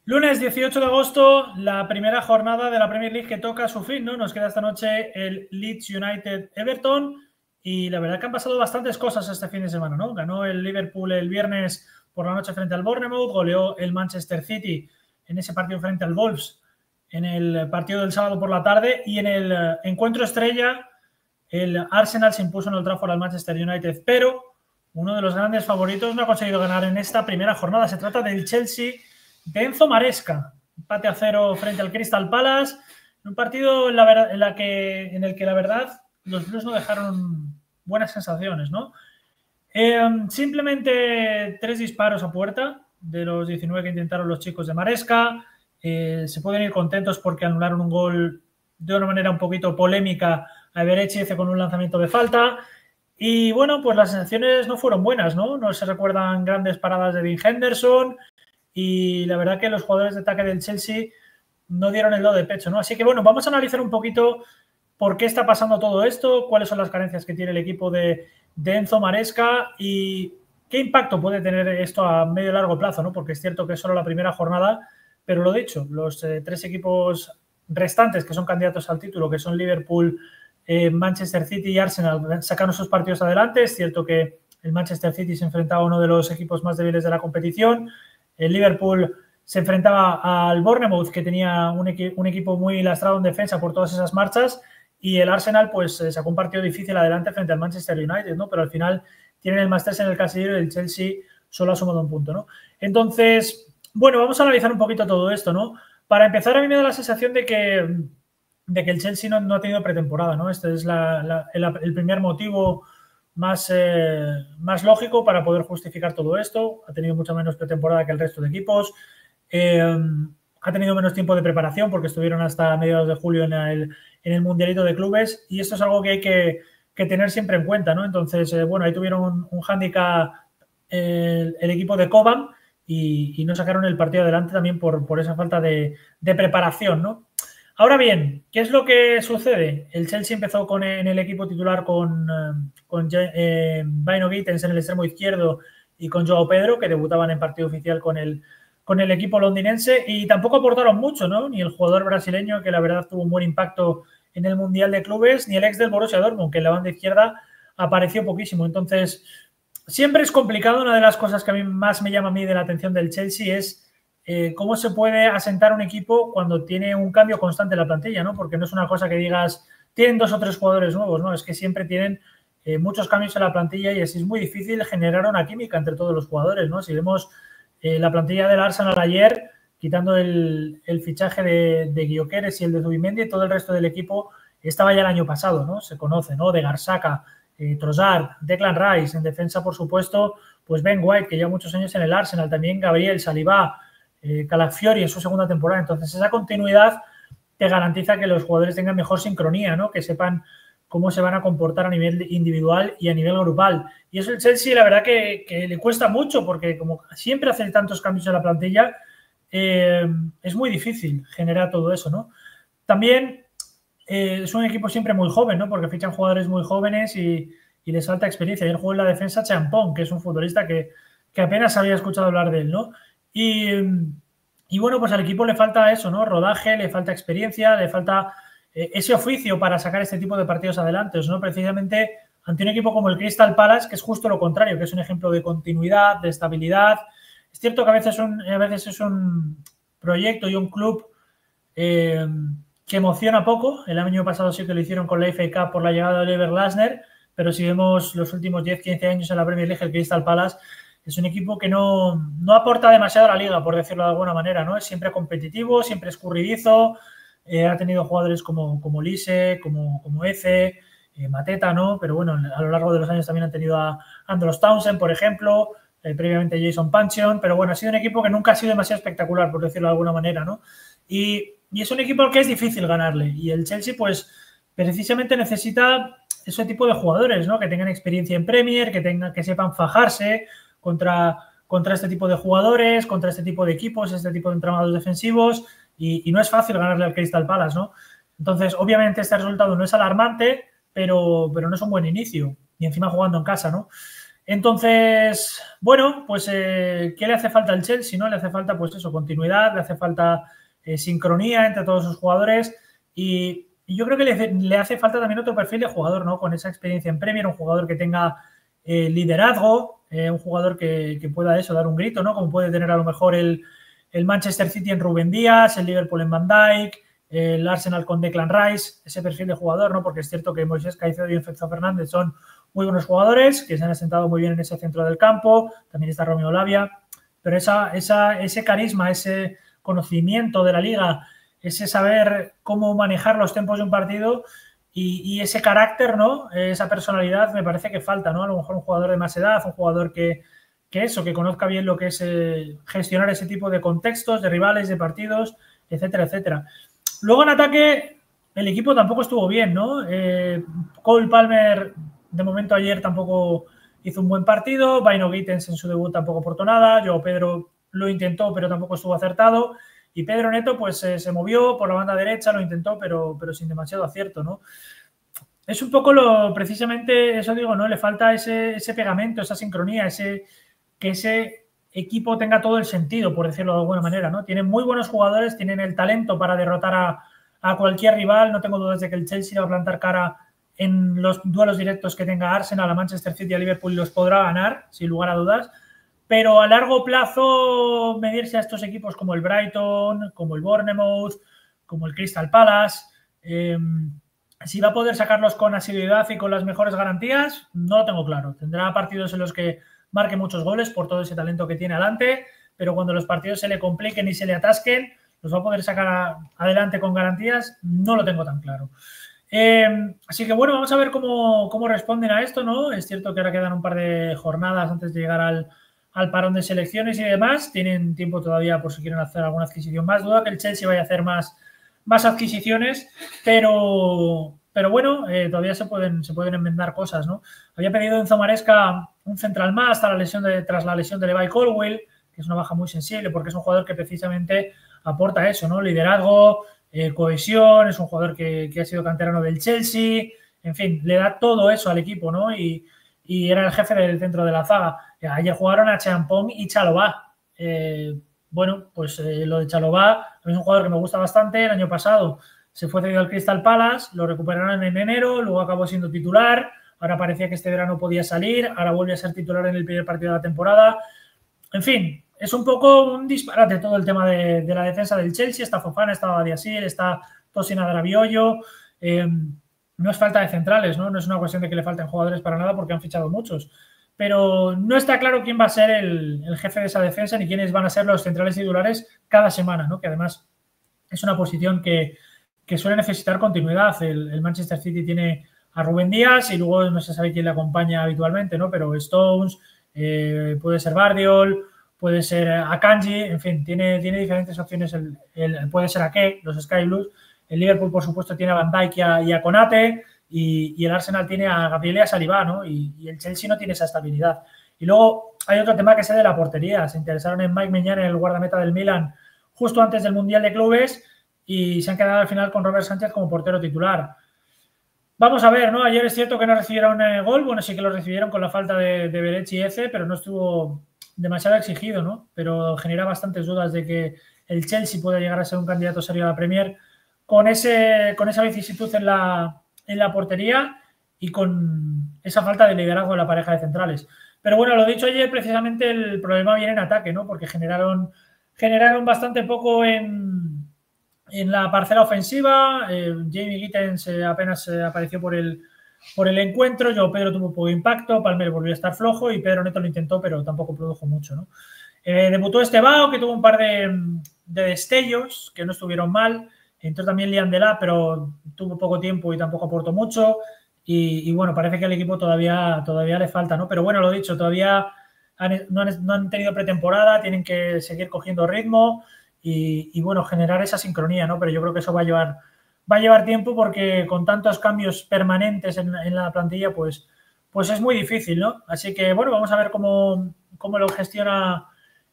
Lunes 18 de agosto, la primera jornada de la Premier League que toca a su fin, ¿no? Nos queda esta noche el Leeds United Everton y la verdad que han pasado bastantes cosas este fin de semana, ¿no? Ganó el Liverpool el viernes por la noche frente al Bournemouth, goleó el Manchester City en ese partido frente al Wolves en el partido del sábado por la tarde y en el encuentro estrella el Arsenal se impuso en el Trafford al Manchester United, pero uno de los grandes favoritos no ha conseguido ganar en esta primera jornada. Se trata del Chelsea de Enzo Maresca, empate a 0 frente al Crystal Palace, en un partido en el que la verdad los Blues no dejaron buenas sensaciones, ¿no? Simplemente 3 disparos a puerta de los 19 que intentaron los chicos de Maresca. Se pueden ir contentos porque anularon un gol de una manera un poquito polémica a Eberechi con un lanzamiento de falta. Y bueno, pues las sensaciones no fueron buenas, ¿no? No se recuerdan grandes paradas de Dean Henderson, y la verdad que los jugadores de ataque del Chelsea no dieron el do de pecho, ¿no? Así que bueno, vamos a analizar un poquito por qué está pasando todo esto, cuáles son las carencias que tiene el equipo de Enzo Maresca y qué impacto puede tener esto a medio y largo plazo, ¿no? Porque es cierto que es solo la primera jornada, pero lo dicho, los 3 equipos restantes que son candidatos al título, que son Liverpool, Manchester City y Arsenal, sacaron sus partidos adelante. Es cierto que el Manchester City se enfrentaba a uno de los equipos más débiles de la competición. El Liverpool se enfrentaba al Bournemouth, que tenía un equipo muy lastrado en defensa por todas esas marchas, y el Arsenal pues sacó un partido difícil adelante frente al Manchester United, ¿no? Pero al final tienen el más 3 en el casillero y el Chelsea solo ha sumado un punto, ¿no? Entonces, bueno, vamos a analizar un poquito todo esto, ¿no? Para empezar, a mí me da la sensación de que el Chelsea no ha tenido pretemporada, ¿no? Este es el primer motivo más lógico para poder justificar todo esto. Ha tenido mucha menos pretemporada que el resto de equipos. Ha tenido menos tiempo de preparación porque estuvieron hasta mediados de julio en el Mundialito de Clubes, y esto es algo que hay que tener siempre en cuenta, ¿no? Entonces, bueno, ahí tuvieron un hándicap el equipo de Cobham y no sacaron el partido adelante también por esa falta de preparación, ¿no? Ahora bien, ¿qué es lo que sucede? El Chelsea empezó en el equipo titular con Baino Gittens en el extremo izquierdo y con Joao Pedro, que debutaban en partido oficial con el equipo londinense, y tampoco aportaron mucho, ¿no? Ni el jugador brasileño, que la verdad tuvo un buen impacto en el Mundial de Clubes, ni el ex del Borussia Dortmund, que en la banda izquierda apareció poquísimo. Entonces, siempre es complicado. Una de las cosas que a mí más me llama a mí de la atención del Chelsea es cómo se puede asentar un equipo cuando tiene un cambio constante en la plantilla, ¿no? Porque no es una cosa que digas, tienen 2 o 3 jugadores nuevos, ¿no? Es que siempre tienen muchos cambios en la plantilla y así es muy difícil generar una química entre todos los jugadores, ¿no? Si vemos la plantilla del Arsenal ayer, quitando el fichaje de Gyökeres y el de Zubimendi, todo el resto del equipo estaba ya el año pasado, ¿no? Se conoce, ¿no? De Garsaka, Trossard, Declan Rice, en defensa, por supuesto, pues Ben White, que lleva muchos años en el Arsenal, también Gabriel, Saliba, Calafiori en su segunda temporada. Entonces, esa continuidad te garantiza que los jugadores tengan mejor sincronía, ¿no? Que sepan cómo se van a comportar a nivel individual y a nivel grupal. Y eso el Chelsea, la verdad que le cuesta mucho, porque como siempre hace tantos cambios en la plantilla, es muy difícil generar todo eso, ¿no? También es un equipo siempre muy joven, ¿no? Porque fichan jugadores muy jóvenes y les falta experiencia. Ayer jugó en la defensa Champón, que es un futbolista que apenas había escuchado hablar de él, ¿no? Y bueno, pues al equipo le falta eso, ¿no? Rodaje, le falta experiencia, le falta ese oficio para sacar este tipo de partidos adelante, ¿no? Precisamente ante un equipo como el Crystal Palace, que es justo lo contrario, que es un ejemplo de continuidad, de estabilidad. Es cierto que a veces es un proyecto y un club que emociona poco. El año pasado sí que lo hicieron con la FA Cup por la llegada de Oliver Glasner, pero si vemos los últimos 10-15 años en la Premier League, el Crystal Palace es un equipo que no aporta demasiado a la liga, por decirlo de alguna manera, ¿no? Es siempre competitivo, siempre escurridizo. Ha tenido jugadores como Lise, como Eze, Mateta, ¿no? Pero bueno, a lo largo de los años también han tenido a Andros Townsend, por ejemplo, previamente Jason Panchon, pero bueno, ha sido un equipo que nunca ha sido demasiado espectacular, por decirlo de alguna manera, ¿no? Y es un equipo al que es difícil ganarle, y el Chelsea, pues, precisamente necesita ese tipo de jugadores, ¿no? Que tengan experiencia en Premier, que sepan fajarse contra este tipo de jugadores, contra este tipo de equipos, este tipo de entramados defensivos, y no es fácil ganarle al Crystal Palace, ¿no? Entonces, obviamente este resultado no es alarmante, pero no es un buen inicio, y encima jugando en casa, ¿no? Entonces, bueno, pues ¿qué le hace falta al Chelsea? ¿No? Le hace falta, pues eso, continuidad, le hace falta sincronía entre todos sus jugadores y yo creo que le hace falta también otro perfil de jugador, ¿no? Con esa experiencia en Premier, un jugador que tenga liderazgo, un jugador que pueda eso, dar un grito, ¿no? Como puede tener a lo mejor el Manchester City en Rubén Díaz, el Liverpool en Van Dijk, el Arsenal con Declan Rice, ese perfil de jugador, ¿no? Porque es cierto que Moisés Caicedo y Enzo Fernández son muy buenos jugadores que se han asentado muy bien en ese centro del campo, también está Romeo Lavia, pero ese carisma, ese conocimiento de la liga, ese saber cómo manejar los tempos de un partido y ese carácter, ¿no? Esa personalidad me parece que falta, ¿no? A lo mejor un jugador de más edad, un jugador que conozca bien lo que es gestionar ese tipo de contextos, de rivales, de partidos, etcétera, etcétera. Luego en ataque el equipo tampoco estuvo bien, ¿no? Cole Palmer, de momento ayer tampoco hizo un buen partido, Baino Gittens en su debut tampoco aportó nada, Joao Pedro lo intentó pero tampoco estuvo acertado y Pedro Neto pues se movió por la banda derecha, lo intentó pero sin demasiado acierto, ¿no? Es un poco precisamente eso digo, ¿no? Le falta ese pegamento, esa sincronía, que ese equipo tenga todo el sentido, por decirlo de alguna manera, ¿no? Tienen muy buenos jugadores, tienen el talento para derrotar a cualquier rival, no tengo dudas de que el Chelsea va a plantar cara en los duelos directos que tenga Arsenal, a Manchester City, a Liverpool, los podrá ganar, sin lugar a dudas, pero a largo plazo medirse a estos equipos como el Brighton, como el Bournemouth, como el Crystal Palace, si va a poder sacarlos con asiduidad y con las mejores garantías, no lo tengo claro. Tendrá partidos en los que marque muchos goles por todo ese talento que tiene adelante, pero cuando los partidos se le compliquen y se le atasquen, ¿los va a poder sacar adelante con garantías? No lo tengo tan claro. Así que bueno, vamos a ver cómo responden a esto, ¿no? Es cierto que ahora quedan un par de jornadas antes de llegar al parón de selecciones y demás. Tienen tiempo todavía por si quieren hacer alguna adquisición más. Duda que el Chelsea vaya a hacer más adquisiciones, pero bueno, todavía se pueden enmendar cosas, ¿no? Había pedido Enzo Maresca un central más tras la lesión de Levi Colwill, que es una baja muy sensible porque es un jugador que precisamente aporta eso, ¿no? Liderazgo, cohesión, es un jugador que ha sido canterano del Chelsea, en fin, le da todo eso al equipo, ¿no? Y era el jefe del centro de la zaga. Ayer jugaron a Champong y Chalobah. Bueno, pues lo de Chalobah es un jugador que me gusta bastante. El año pasado se fue cedido al Crystal Palace, lo recuperaron en enero, luego acabó siendo titular. Ahora parecía que este verano podía salir, ahora vuelve a ser titular en el primer partido de la temporada. En fin, es un poco un disparate todo el tema de la defensa del Chelsea. Está Fofana, está Badiashile, está Tosin Adarabioyo. No es falta de centrales, ¿no? No es una cuestión de que le falten jugadores para nada porque han fichado muchos. Pero no está claro quién va a ser el jefe de esa defensa ni quiénes van a ser los centrales titulares cada semana, ¿no? Que además es una posición que suele necesitar continuidad. El Manchester City tiene a Rubén Díaz y luego no se sabe quién le acompaña habitualmente, ¿no? Pero Stones, puede ser Bardiol, puede ser Akanji, en fin, tiene diferentes opciones. Puede ser Ake, los Sky Blues. El Liverpool, por supuesto, tiene a Van Dijk y a Konate. Y el Arsenal tiene a Gabriel y a Saliba, ¿no? Y el Chelsea no tiene esa estabilidad. Y luego hay otro tema que es el de la portería. Se interesaron en Mike Maignan, el guardameta del Milan, justo antes del Mundial de Clubes y se han quedado al final con Robert Sánchez como portero titular. Vamos a ver, ¿no? Ayer es cierto que no recibieron gol. Bueno, sí que lo recibieron con la falta de Berech y Eze, pero no estuvo demasiado exigido, ¿no? Pero genera bastantes dudas de que el Chelsea pueda llegar a ser un candidato serio a la Premier con esa vicisitud en la portería y con esa falta de liderazgo en la pareja de centrales. Pero bueno, lo dicho ayer, precisamente el problema viene en ataque, ¿no? Porque generaron bastante poco en la parcela ofensiva. Jamie Gittens apenas apareció por el encuentro. Joao Pedro tuvo poco impacto, Palmer volvió a estar flojo y Pedro Neto lo intentó, pero tampoco produjo mucho, ¿no? Debutó Estebao, que tuvo un par de destellos que no estuvieron mal. Entró también Liam Delap, pero tuvo poco tiempo y tampoco aportó mucho. Y bueno, parece que al equipo todavía le falta, ¿no? Pero bueno, lo dicho, todavía no han tenido pretemporada, tienen que seguir cogiendo ritmo y bueno, generar esa sincronía, ¿no? Pero yo creo que eso va a llevar tiempo porque con tantos cambios permanentes en la plantilla, pues es muy difícil, ¿no? Así que bueno, vamos a ver cómo lo gestiona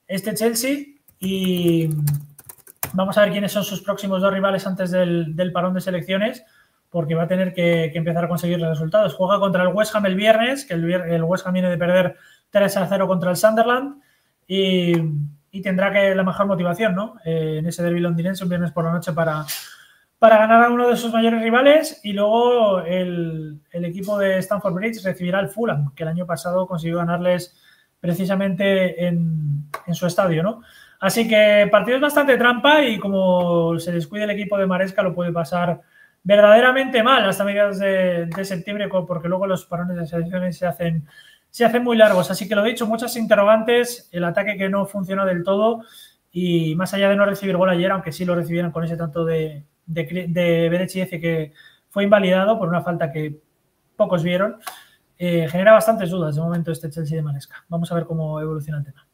este Chelsea y vamos a ver quiénes son sus próximos dos rivales antes del parón de selecciones, porque va a tener que empezar a conseguir los resultados. Juega contra el West Ham el viernes, que el West Ham viene de perder 3-0 contra el Sunderland y tendrá la mejor motivación, ¿no? En ese derbi londinense un viernes por la noche para ganar a uno de sus mayores rivales, y luego el equipo de Stamford Bridge recibirá al Fulham, que el año pasado consiguió ganarles precisamente en su estadio, ¿no? Así que partido es bastante trampa y como se descuide el equipo de Maresca lo puede pasar verdaderamente mal hasta mediados de septiembre, porque luego los parones de selecciones se hacen muy largos. Así que lo dicho, muchas interrogantes, el ataque que no funcionó del todo y más allá de no recibir gol ayer, aunque sí lo recibieron con ese tanto de Berechieze que fue invalidado por una falta que pocos vieron, genera bastantes dudas de momento este Chelsea de Maresca. Vamos a ver cómo evoluciona el tema.